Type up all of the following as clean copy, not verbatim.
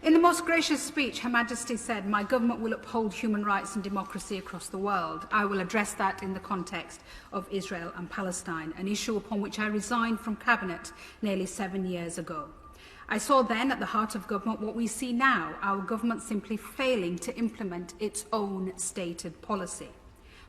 In the most gracious speech, Her Majesty said, "My government will uphold human rights and democracy across the world." I will address that in the context of Israel and Palestine, an issue upon which I resigned from Cabinet nearly 7 years ago. I saw then at the heart of government what we see now, our government simply failing to implement its own stated policy.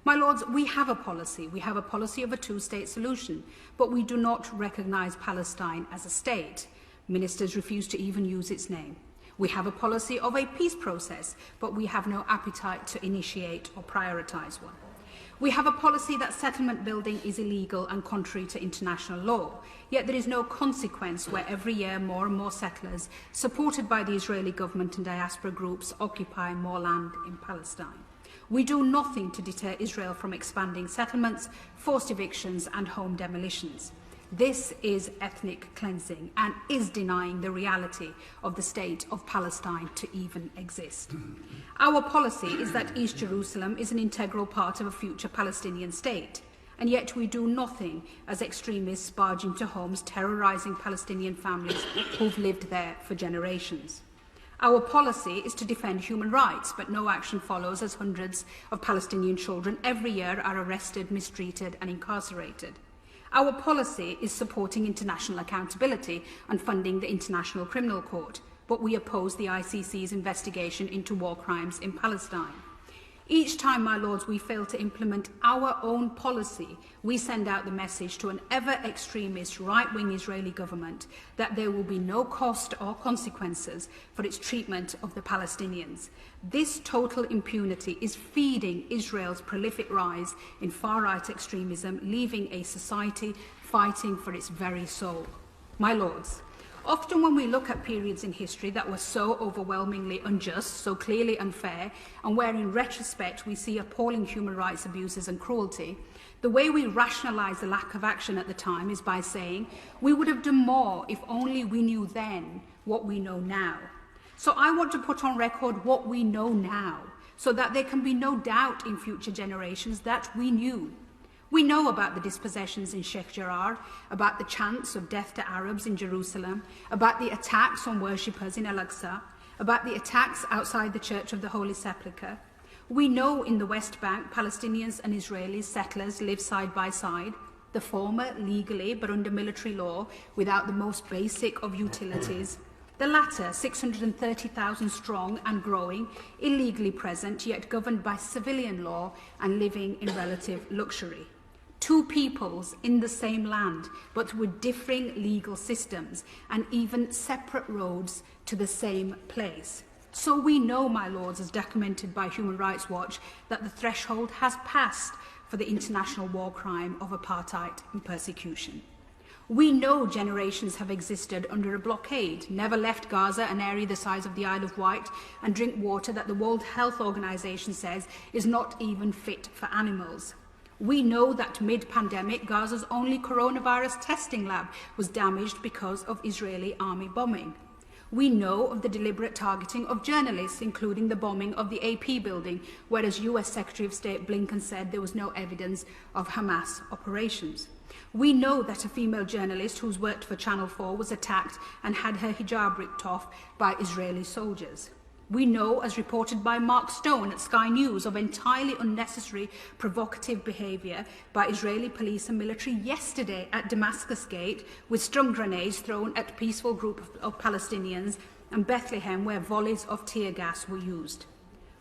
My Lords, we have a policy. We have a policy of a two-state solution, but we do not recognise Palestine as a state. Ministers refuse to even use its name. We have a policy of a peace process, but we have no appetite to initiate or prioritise one. We have a policy that settlement building is illegal and contrary to international law, yet there is no consequence where every year more and more settlers, supported by the Israeli government and diaspora groups, occupy more land in Palestine. We do nothing to deter Israel from expanding settlements, forced evictions and home demolitions. This is ethnic cleansing and is denying the reality of the state of Palestine to even exist. Our policy is that East Jerusalem is an integral part of a future Palestinian state, and yet we do nothing as extremists barge into homes terrorising Palestinian families who've lived there for generations. Our policy is to defend human rights, but no action follows as hundreds of Palestinian children every year are arrested, mistreated and incarcerated. Our policy is supporting international accountability and funding the International Criminal Court, but we oppose the ICC's investigation into war crimes in Palestine. Each time, my Lords, we fail to implement our own policy, we send out the message to an ever-extremist right-wing Israeli government that there will be no cost or consequences for its treatment of the Palestinians. This total impunity is feeding Israel's prolific rise in far-right extremism, leaving a society fighting for its very soul. My Lords, often when we look at periods in history that were so overwhelmingly unjust, so clearly unfair, and where in retrospect we see appalling human rights abuses and cruelty, the way we rationalise the lack of action at the time is by saying we would have done more if only we knew then what we know now. So I want to put on record what we know now, so that there can be no doubt in future generations that we knew. We know about the dispossessions in Sheikh Jarrah, about the chants of death to Arabs in Jerusalem, about the attacks on worshippers in Al-Aqsa, about the attacks outside the Church of the Holy Sepulchre. We know in the West Bank, Palestinians and Israeli settlers live side by side, the former legally but under military law without the most basic of utilities, the latter 630,000 strong and growing, illegally present yet governed by civilian law and living in relative luxury. Two peoples in the same land, but with differing legal systems and even separate roads to the same place. So we know, my Lords, as documented by Human Rights Watch, that the threshold has passed for the international war crime of apartheid and persecution. We know generations have existed under a blockade, never left Gaza, an area the size of the Isle of Wight, and drink water that the World Health Organization says is not even fit for animals. We know that mid-pandemic, Gaza's only coronavirus testing lab was damaged because of Israeli army bombing. We know of the deliberate targeting of journalists, including the bombing of the AP building, whereas US Secretary of State Blinken said there was no evidence of Hamas operations. We know that a female journalist who's worked for Channel 4 was attacked and had her hijab ripped off by Israeli soldiers. We know, as reported by Mark Stone at Sky News, of entirely unnecessary provocative behaviour by Israeli police and military yesterday at Damascus Gate, with stun grenades thrown at a peaceful group of Palestinians, and Bethlehem, where volleys of tear gas were used.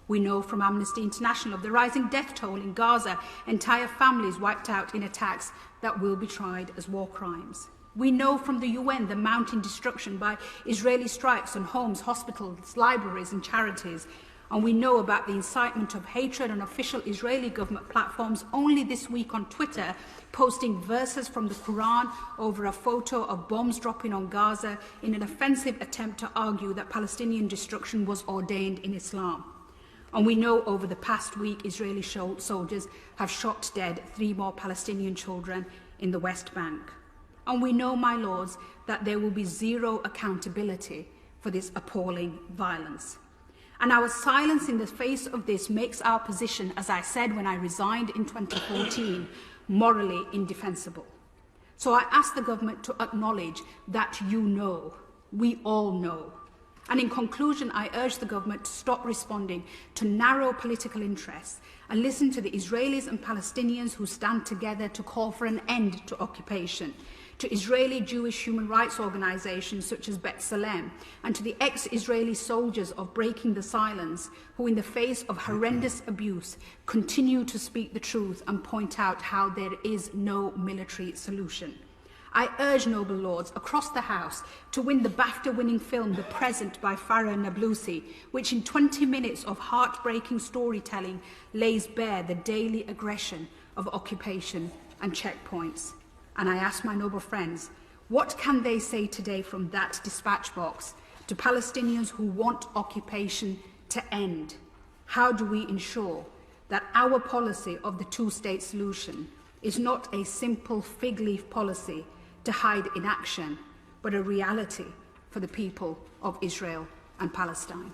We know from Amnesty International of the rising death toll in Gaza, entire families wiped out in attacks that will be tried as war crimes. We know from the UN the mounting destruction by Israeli strikes on homes, hospitals, libraries and charities. And we know about the incitement of hatred on official Israeli government platforms only this week on Twitter, posting verses from the Quran over a photo of bombs dropping on Gaza in an offensive attempt to argue that Palestinian destruction was ordained in Islam. And we know over the past week Israeli soldiers have shot dead 3 more Palestinian children in the West Bank. And we know, my Lords, that there will be zero accountability for this appalling violence. And our silence in the face of this makes our position, as I said when I resigned in 2014, morally indefensible. So I ask the government to acknowledge that you know, we all know, And in conclusion, I urge the government to stop responding to narrow political interests and listen to the Israelis and Palestinians who stand together to call for an end to occupation, to Israeli Jewish human rights organisations such as B'Tselem, and to the ex-Israeli soldiers of Breaking the Silence who, in the face of horrendous abuse, continue to speak the truth and point out how there is no military solution. I urge noble lords across the House to win the BAFTA-winning film The Present by Farah Nablusi, which in 20 minutes of heartbreaking storytelling lays bare the daily aggression of occupation and checkpoints. And I ask my noble friends, what can they say today from that dispatch box to Palestinians who want occupation to end? How do we ensure that our policy of the two-state solution is not a simple fig leaf policy to hide inaction, but a reality for the people of Israel and Palestine?